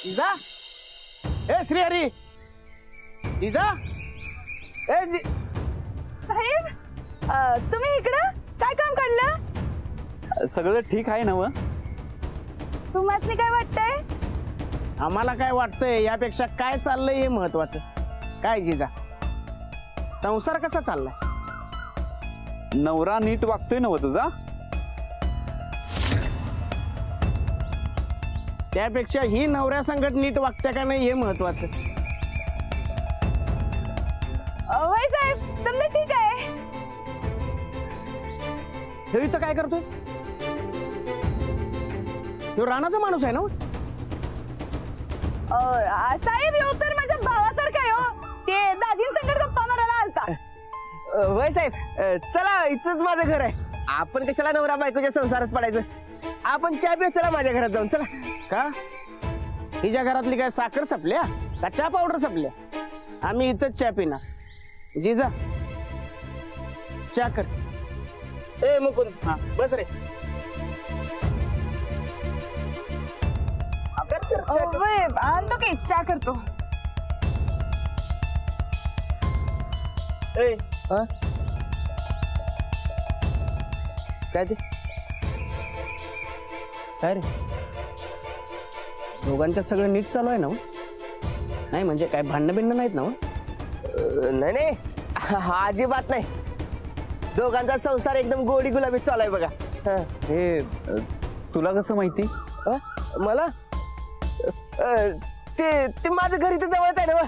जा ए श्रीहरी जा ए साहेब तुम्ही इकडं काय काम काढलं? सगळं ठीक आहे ना? तुम्हाला काय वाटतंय? आम्हाला काय वाटतंय यापेक्षा काय चाललंय हे महत्वाचं. काय जिजा संसार कसा चाललाय? नवरा नीट वागतोय ना तुझा? त्यापेक्षा ही नवऱ्या संगत नीट वागत्या का नाही हे महत्वाचं. होय साहेब तुमचं ठीक आहे. हे इथं काय करतोय? तो राणाचा माणूस आहे ना? साहेब येऊ तर माझ्या भावासारखं आहे हो. ते दाजींसंगत गप्पा मारायला आलता. होय साहेब चला इथंच माझं घर आहे. आपण कशाला नवरा बायकोच्या संसारात पडायचं. आपण चहा पिऊ चला माझ्या घरात जाऊन. चला. का हिच्या घरातली काय साखर सपल्या का चहा पावडर सपल्या? आम्ही इथंच चहा पिणार. जिजा चहा कर. ए मुकुंद हा बस रे. आणतो की चहा करतो. ए काय ते काय रे दोघांच्यात सगळं नीट चालू आहे ना? नाही म्हणजे काय भांडणं बिंडणं नाहीत ना? नाही नाही अजिबात नाही. दोघांचा संसार एकदम गोडी गुलाबी चालू आहे बघा. हे तुला कसं माहिती? मला ते माझं घर इथं जवळच आहे ना.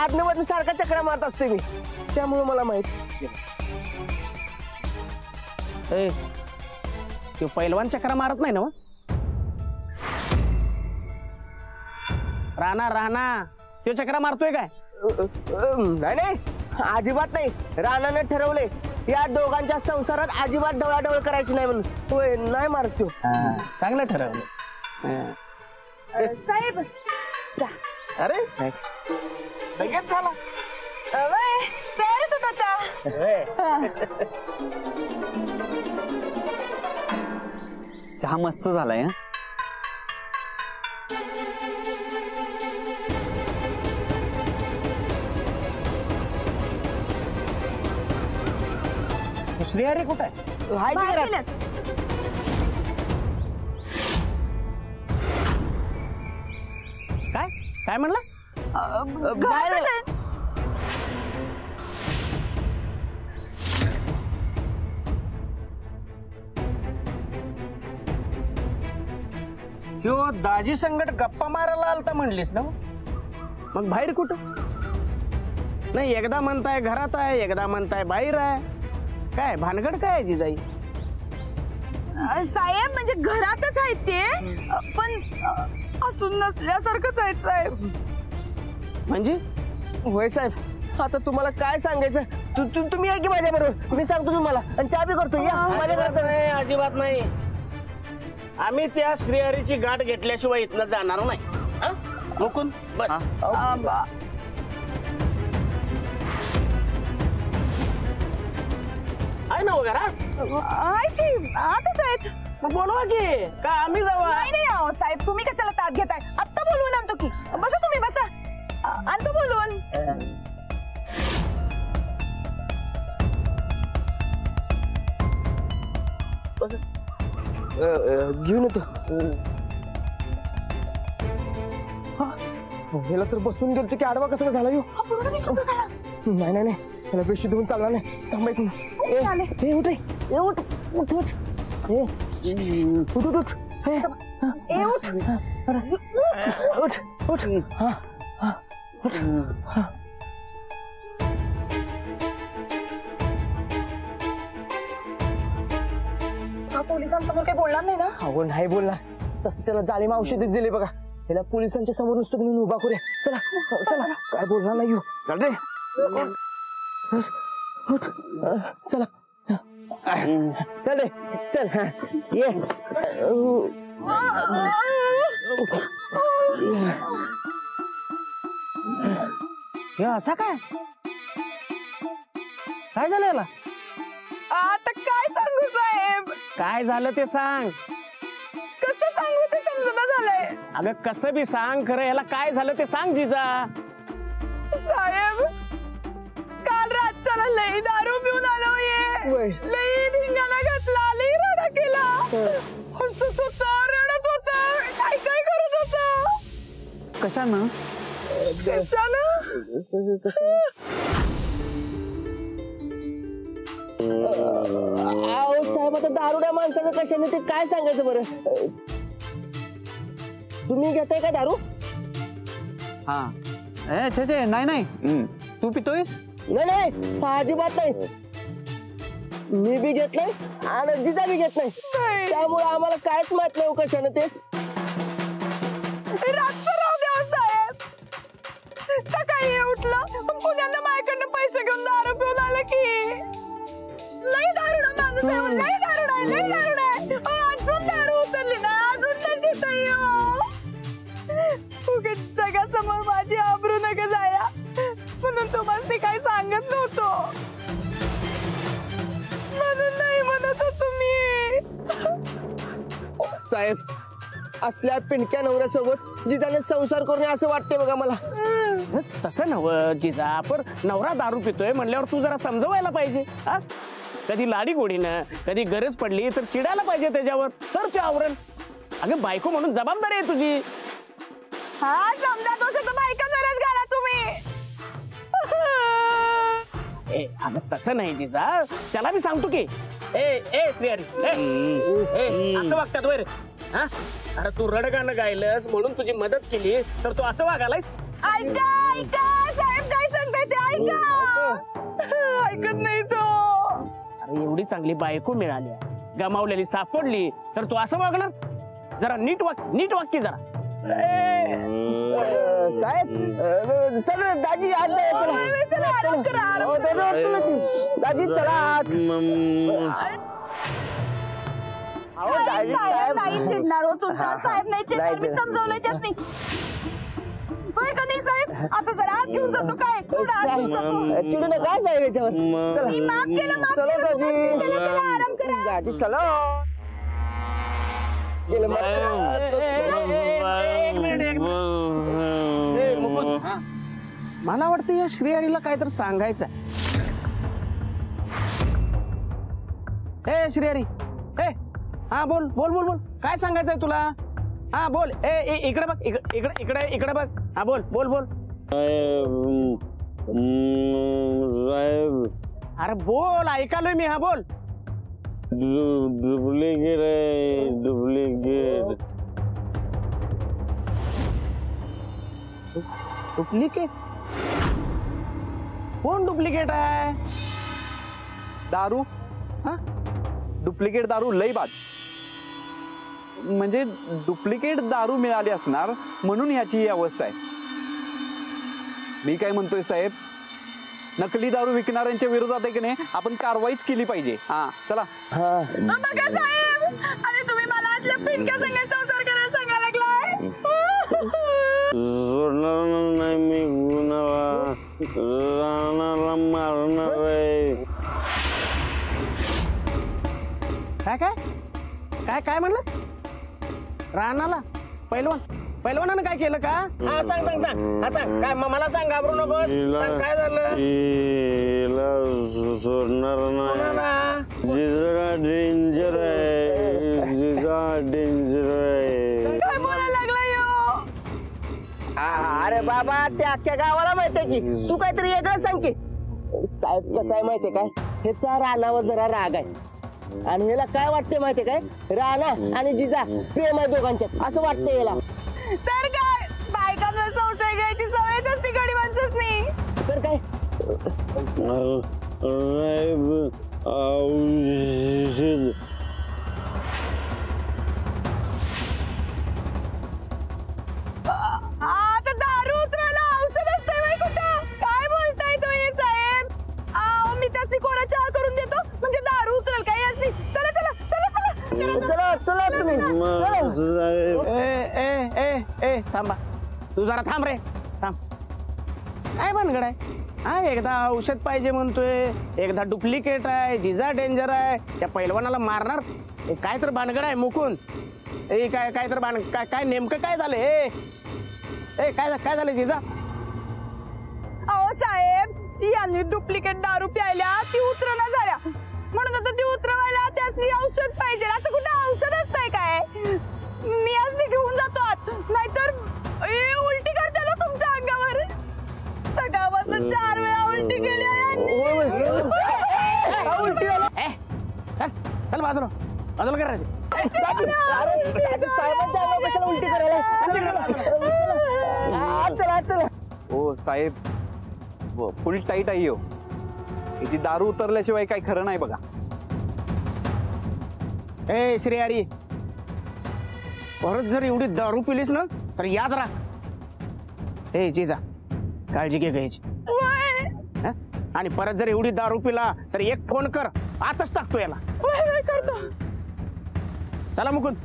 आदनमधून सारखा चक्रा मारत असतोय मी त्यामुळे मला माहित. ए तो पैलवान चक्रा मारत नाही ना? राणा राणा तो चक्रा मारतोय काय? नाही नाही अजिबात नाही. राणाने ठरवले या दोघांच्या संसारात अजिबात ढवळाढवळ करायची नाही म्हणून. होय नाही मारत तो. चांगलं ठरवलं. साहेब चहा. अरे लगेच झाला. तयारच होता चहा. चहा मस्त झालाय. श्रीहरी कुठं आहे? हाय की बाहेर घरात. गेलेत. काय काय म्हणला? घरातच आहेत. ह्यो दाजी संगट गप्पा मारायला आलता म्हणलीस ना? मग बाहेर कुठं? नाही एकदा म्हणताय घरात आहे एकदा म्हणताय बाहेर आहे. काय भानगड काय आहे जिजाई? साहेब म्हणजे घरातच आहेत ते पण असून नसल्यासारखंच आहेत साहेब. म्हणजे होय साहेब आता तुम्हाला काय सांगायचं. तुम्ही आहे की माझ्या बरोबर. मी सांगतो तुम्हाला आणि चहा बी करतो. या माझ्या घरात. नाही अजिबात नाही. आम्ही त्या श्रीहरीची गाठ घेतल्याशिवाय इथनं जाणार नाही. मुकुंद बस. आहे ना वगैरे आताच आहेत. मग बोलवा की का आम्ही जाऊ? नाही अहो साहेब तुम्ही कशाला ताट घेताय? आत्ता बोलवून आणतो की. बसा तुम्ही बसा. आणतो बोलवून. घेऊन येतो. ह्याला तर बसून गेलो की आडवा कसं झाला येऊ. नाही नाही नाही ह्याला बेशुद्ध होऊन चालला नाही. थांबा एक मिनिट. उठ उठ उठ उठ. उठ उठ उठ. उठ उठ. हा हा उठ. पोलिसांसमोर काही बोलणार नाही ना? अहो नाही बोलणार. तसं त्याला जालिम औषध दिले बघा. त्याला पोलिसांच्या समोर नुसतं म्हणून उभा करूया. चला चला काय बोलणार नाही. चला चल रे चल. हा ये. असा काय काय झालं याला? आता काय सांगू साहेब? काय झालं ते सांग. कसं सांगू ते समजून झालंय. अगं कसं बी सांग खरं, याला काय झालं ते सांग जिजा. साहेब काल रातच्याला लई दारू पिऊन आलो वय. लई धिंगाणा घातला, लई रडा केला, हसत होता, रडत होता, काय काय करत होता. कशानं? कशानं? अहो साहेब, आता दारुड्या माणसाचं कशाने ते काय सांगायचं बरं? तुम्ही घेताय का दारू? हा छे नाही नाही. तू पितोयस? नाही नाही, अजिबात नाही. मी बी घेत नाही आणि जिजा बी घेत नाही, त्यामुळे आम्हाला कायच माहित नाही कशाने ते. रातचं राहू द्या साहेब. सकाळी उठलं पुण्याला माझ्याकडनं पैसे घेऊन दारू पिऊन आलं की लई दारुडा माणूस आहे, लई दारुडा आहे, लई दारुडा आहे. अजून दारू उतरली ना, अजून नशीब नाही हो. उगाच जगासमोर माझी आबरू नका जाया म्हणून तुम्हाला ते काही सांगत नव्हतो, म्हणून नाही म्हणत होतो मी. साहेब, असल्या पिणक्या नवऱ्यासोबत जिजाने संसार करून असं वाटतंय बघा मला. तसं नव जिजा, पण नवरा दारू पितोय म्हणल्यावर तू जरा समजवायला पाहिजे. हा, कधी लाडी गोडीनं, कधी गरज पडली तर चिडायला पाहिजे त्याच्यावर, तर ते आवरण. अगं बायको म्हणून जबाबदारी आहे तुझी. हा समजा तो तर बायका गरज घाला तुम्ही. ए अगं तसं नाही जिजा, त्याला मी सांगतो की ए ए श्रीहरी, ए असं वागतात वर. हा, अरे तू रडगाणं गायलंस म्हणून तुझी मदत केली तर तू असं वागायलायस? ऐका ऐका साहेब, काय सांगताय ते ऐका. ऐकत नाही तो. अरे एवढी चांगली बायको मिळाली, गमावलेली सापडली तर तू असं वागणार? जरा नीट वाक्य जरा. साहेब, चल दाजी आज जाऊया, चला, आराम करा, आराम दाजी चला आज. अहो दाजी साहेब नाही चिडणार हो तुमचा. साहेब नाही चिडणार, मी नाही समजवलंय त्यासनी. होय का नाही साहेब? आता जरा आत घेऊन जातो काय? थोडं आत घेऊन जातो. चिडू नका साहेब याच्यावर. मी माफ केलं, माफ चलो केलं. दाजी, चला, चला, आराम करा. दाजी चला. गेलं मग. एक मिनिट. ए, मुकुंद, मला वाटतं या श्रीहरीला काहीतरी सांगायचं. ए श्रीहरी, ए हा बोल बोल बोल बोल, काय सांगायचंय तुला? हा बोल. ए इकडे बघ, इकडे बघ. हा बोल बोल बोल. अरे बोल, ऐकालोय मी. हा बोल. डुप्लिकेट आहे, डुप्लिकेट. डुप्लिकेट? कोण डुप्लिकेट आहे? दारू? हा, डुप्लिकेट दारू लई बाद. म्हणजे डुप्लिकेट दारू मिळाली असणार म्हणून ह्याची ही अवस्था आहे. मी काय म्हणतोय साहेब, नकली दारू विकणाऱ्यांच्या विरोधात आहे की नाही आपण कारवाईच केली पाहिजे. हा चला. बघा साहेब, आणि तुम्ही मला आतल्या पिंक्या संघात संसार करायला सांगायला लागलाय. सोडणार नाही मी गुन्हाला, राणाला मारणार आहे. काय काय काय काय म्हणलंस? राणाला? पैलवानानं काय केलं का? हा सांग सांग सांग. हा सांग काय, मला सांग, घाबरू नको. सांग काय झालं? हिला सोडणार नाही. जिजा डेंजर आहे, जिजा डेंजर आहे. काय बोलायला लागलाय हो? अरे बाबा, ते अख्ख्या गावाला माहितीये की, तू काहीतरी वेगळं सांग की. साहेब कसं आहे माहितीये काय, ह्याचा रानावर जरा राग आहे आणि ह्याला काय वाटते माहितीये काय, राणा आणि जिजा प्रेम आहे दोघांच्यात असं वाटतंय याला. तर काय, बायकांवर संशय घ्यायची सवयच असते गडी माणसांनी. तर काय, औषध आता दारू उतरायला औषध असतंय बाई कुठं? काय बोलताय तुम्ही साहेब? मी त्याची कोरा चहा करून देतो म्हणजे दारू उतरेल काय याची. चला चला चला चला. चला चला तुम्ही चला. ए ए ए ए थांबा, तू जरा थांब रे, थांब. काय भानगड आहे? हा, एकदा औषध पाहिजे म्हणतोय, एकदा डुप्लिकेट आहे, जिजा डेंजर आहे, त्या पैलवानाला मारणार. काय तर भानगड आहे मुकुंद? ए काय काय तर काय नेमकं काय झालं ए काय झालं जिजा? अहो साहेब यांनी डुप्लिकेट दारू प्यायल्या ती उतरना झाल्या म्हणून आता ती उतरवायला त्यासनी औषध पाहिजे. असं कुठं औषध असतंय काय? मी आज घेऊन जातो आत नाहीतर उलटी करते ना तुमच्या अंगावर. सकाळपासून 4 वेळा उलटी केली चल बाजूला कर साहेबांच्या अंगावर कशाला उलटी करायला? चला चला. हो साहेब फुल टाईट आहे हो. याची दारू उतरल्याशिवाय काही खरं नाही बघा. ए श्रेयारी परत जर एवढी दारू पिलीस ना तर याद राख. ए जिजा काळजी घे घ्यायची. आणि परत जर एवढी दारू पिला तर एक फोन कर आताच टाकतो याला. करतो. चला मुकुंद.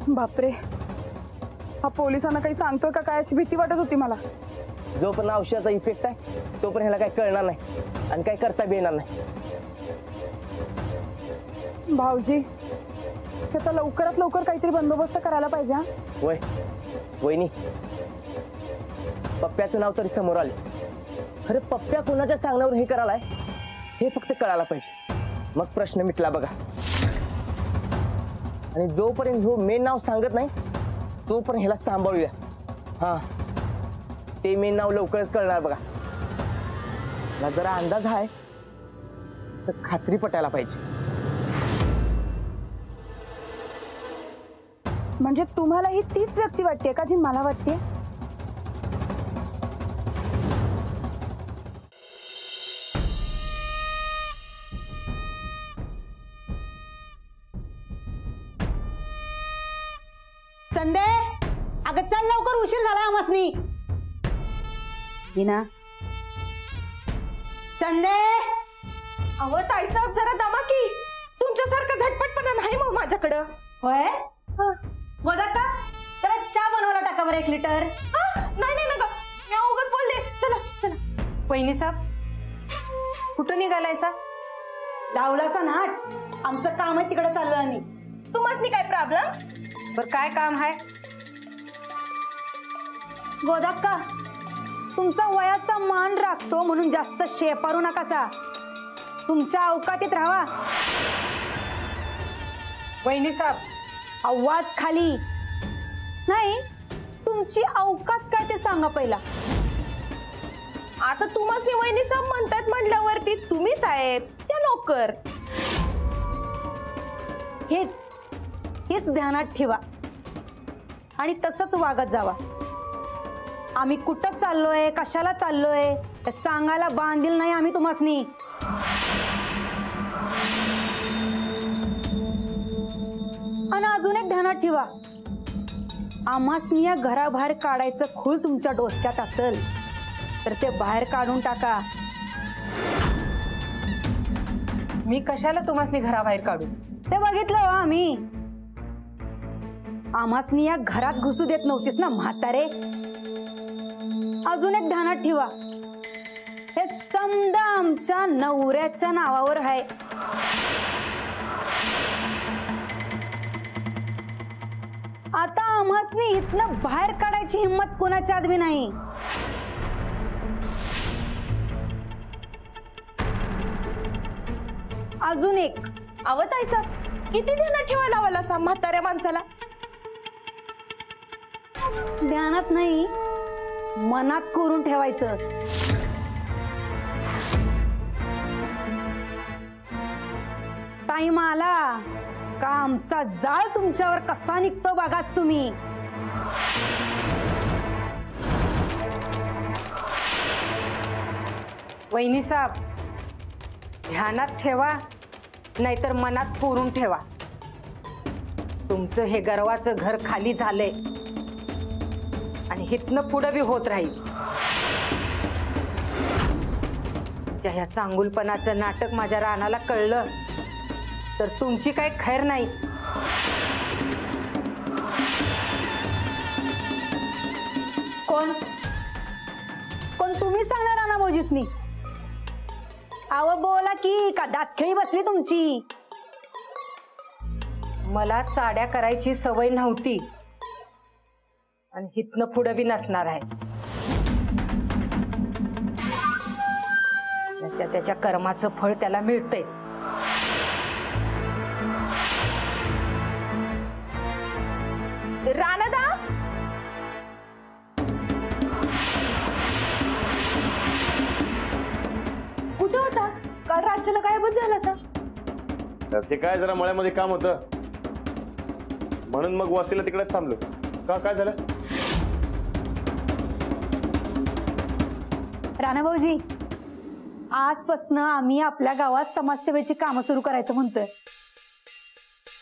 बापरे हा पोलिसांना काही सांगतो का काय अशी भीती वाटत होती मला. जो पण औषधाचा इफेक्ट आहे तो पण ह्याला काही कळणार नाही आणि काही करता बी येणार नाही. भाऊजी त्याचा लवकरात लवकर काहीतरी बंदोबस्त करायला पाहिजे. हा वय वहिनी पप्प्याचं नाव तरी समोर आले. खरं पप्प्या कोणाच्या सांगण्यावर हे करायलाय हे फक्त कळायला पाहिजे. मग प्रश्न मिटला बघा. आणि जोपर्यंत ह्यो मेन नाव सांगत नाही तोपर्यंत ह्याला सांभाळूया. हा ते मेन नाव लवकरच कळणार बघा. मला जरा अंदाज आहे तर खात्री पटायला पाहिजे. म्हणजे तुम्हाला ही तीच व्यक्ती वाटते का जी मला वाटते? चंदे अगं चल लवकर उशीर झाला आमसनी. ना चंदे. अहो ताईसाहेब जरा दमा की तुमच्यासारखं झटपटपणा नाही मग माझ्याकडं. होय गोदा का तर चहा बनवायला टाका बरं 1 लिटर. नाही नाही नका मी उगाच बोलले. चला चला. वहिनी साहेब कुठं निघालाय सा? लावलासा नाट. आमचं काम आहे तिकडे चाललोय आम्ही. तुम्हाला काय प्रॉब्लेम? बर काय काम आहे? गोदाक्का तुमचा वयाचा मान राखतो म्हणून जास्त शेपारू नकासा. तुमच्या अवकातीत राहा. वहिनी साहेब आवाज खाली नाही. तुमची अवकात काय ते सांगा पहिला. आता तुम्हाला वहिनी साहेब म्हणतात म्हणल्यावरती तुम्ही साहेब त्या नोकर. हेच ध्यानात ठेवा आणि तसंच वागत जावा. आम्ही कुठं चाललोय कशाला चाललोय हे सांगायला बांधील नाही आम्ही तुम्हासनी. आणि अजून एक ध्यानात ठेवा आम्हासनी या घराबाहेर काढायचं खूळ तुमच्या डोसक्यात असेल तर ते बाहेर काढून टाका. मी कशाला तुम्हाला घराबाहेर काढू? ते बघितलं हो आम्ही. आम्हासनी या घरात घुसू देत नव्हतीस ना म्हातारे. अजून एक ध्यानात ठेवा हे समजा आमच्या नवऱ्याच्या नावावर आहे. आता आम्हासनी इथनं बाहेर काढायची हिंमत कोणाच्या आदमी नाही. अजून एक अहो ताईसाहेब किती ध्यानात ठेवायला लावायला सा म्हाताऱ्या माणसाला? ध्यानात नाही मनात करून ठेवायचं. टाइम आला का आमचा जाळ तुमच्यावर कसा निघतो बघाच तुम्ही. वहिनी साहेब ध्यानात ठेवा नाहीतर मनात पुरून ठेवा. तुमचं हे गर्वाचं घर खाली झालंय आणि हितनं पुढं बी होत राहील. ज्या ह्या चांगुलपणाचं नाटक माझ्या रानाला कळलं तर तुमची काही खैर नाही. कोण कोण तुम्हीच सांगणार राणा भाऊजीसनी? आव बोला की का दातखिळी बसली तुमची? मला चाड्या करायची सवय नव्हती आणि हितनं पुढं बी नसणार आहे. त्याच्या कर्माचं फळ त्याला मिळतंयच. राणादा, कुठं होता? काल राज्याला गायबच झाला सर. तर ते काय जरा मळ्यामध्ये काम होतं म्हणून मग वस्तीला तिकडेच थांबलो. का काय झालं? राणा भाऊजी, आजपासून आम्ही आपल्या गावात समाजसेवेची कामं सुरू करायचं म्हणतोय.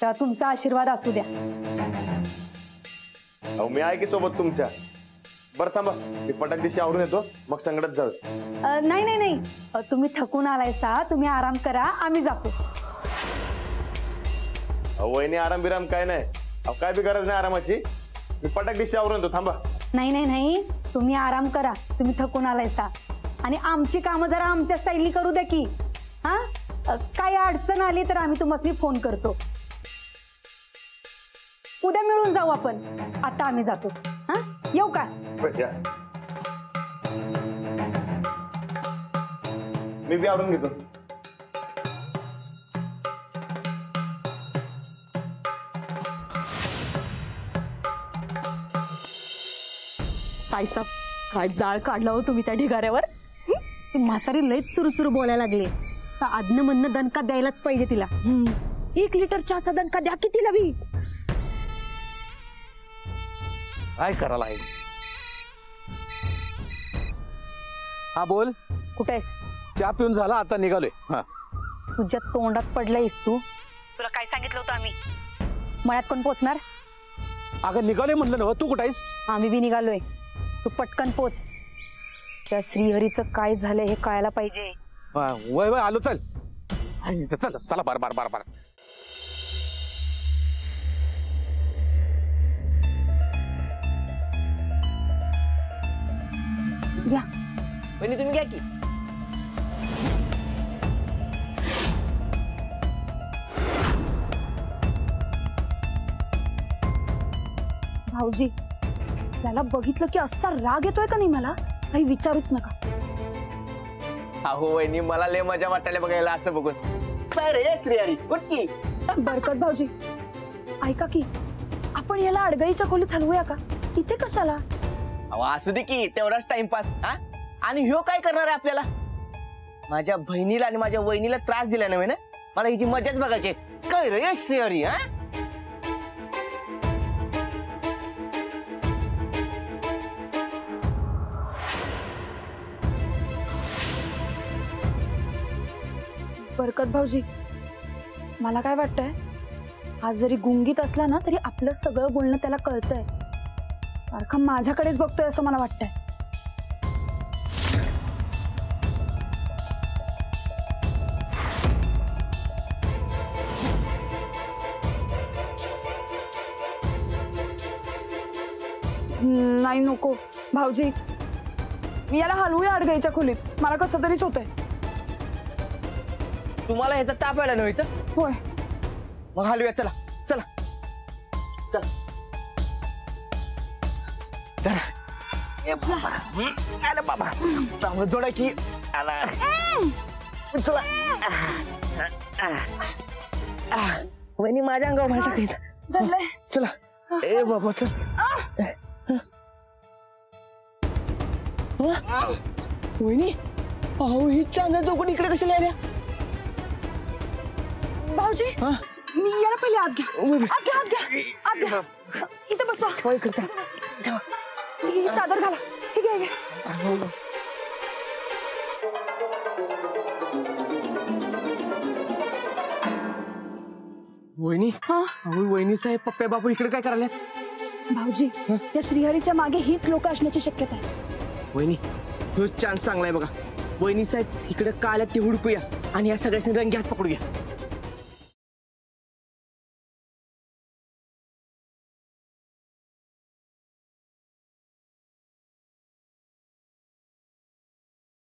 तेव्हा तुमचा आशीर्वाद असू द्या. अहो मी आहे की सोबत तुमच्या. बरं थांबा, मी पटाक दिवशी आवरून येतो, मग संकटात जाऊ. नाही नाही नाही, तुम्ही थकून आलायसा, तुम्ही आराम करा, आम्ही जातो. अहो वहिनी, आराम बिराम काय नाही. अहो काय बी गरज नाही आरामाची. मी पटाक दिवशी आवरून येतो, थांबा. नाही नाही नाही, तुम्ही आराम करा, तुम्ही थकून आलायसा. आणि आमची कामं जरा आमच्या स्टाईलनी करू द्या की. हा, काही अडचण आली तर आम्ही तुम्हाला फोन करतो. उद्या मिळून जाऊ आपण. आता आम्ही जातो. हा, येऊ का? या. मी बी आवरून घेतो. ताईसाब, काय जाळ काढला हो तुम्ही त्या ढिगाऱ्यावर. ती म्हातारी लयच चुरूचुरू बोलायला लागले. आदन म्हणणं दणका द्यायलाच पाहिजे तिला. 1 लिटर चहाचा दणका द्या की तिला बी. काय करायला आहे? हा बोल. कुठे आहेस? चहा पिऊन झाला, आता निघालोय. हा, तुझ्या तोंडात पडलायस तू. तुला काय सांगितलं होतं आम्ही? मळ्यात कोण पोचणार? अगं निघालोय म्हणलं ना. तू कुठं आहेस? आम्ही बी निघालोय. तू पटकन पोच. त्या श्रीहरीचं काय झालंय हे कळायला पाहिजे. वय वय आलो. चल चल चला. बार बार बार बार. घ्या. वहिनी तुम्ही घ्या की. भाऊजी, त्याला बघितलं की असा राग येतोय का नाही मला, काही विचारूच नका. अहो वहिनी, मला लय मजा वाटायला बघायला असं बघून. रे श्रीहरी उठकी. बरकत भाऊजी, ऐका की, आपण याला अडगळीच्या खोलीत हलवूया का? इथे कशाला? अहो असू दे की, तेवढाच टाइमपास. हा, आणि ह्यो काय करणार आहे आपल्याला? माझ्या बहिणीला आणि माझ्या वहिनीला त्रास दिला नव्हे ना, मला हिची मजाच बघायची. काय रे श्रीहरी? हा, बरकत भाऊजी, मला काय वाटतंय, आज जरी गुंगीत असला ना तरी आपलं सगळं बोलणं त्याला कळतंय. सारखं माझ्याकडेच बघतोय असं मला वाटतंय. नाही नको भाऊजी, मी याला हलवूया अडगळीच्या खोलीत. मला कसं तरीच होतंय. तुम्हाला ह्याचा ताप आला नव्हे तर? होय. मग हलूया. चला चला चला. अरे बाबा, चांगलं जोडा की. चला. वहिनी माझ्या अंगावर भांडा काही. चला. ए बाबा चल. वहिनी, अहो ही चांगल्या चौकट इकडे कशाला आल्या? भाऊजी, मी याला पहिले आत घ्या. आत घ्या. इथे बसवा. काय करता? ही चादर घाला. हे घ्या. वहिनी, वहिनी साहेब पप्पा बापू इकडे काय करायला? भाऊजी, या श्रीहरीच्या मागे हीच लोक असण्याची शक्यता आहे. वहिनी, तो चान्स चांगला आहे बघा. वहिनी साहेब इकडे का आल्या ते हुडकूया आणि या सगळ्यांनी रंगी हात पकडूया.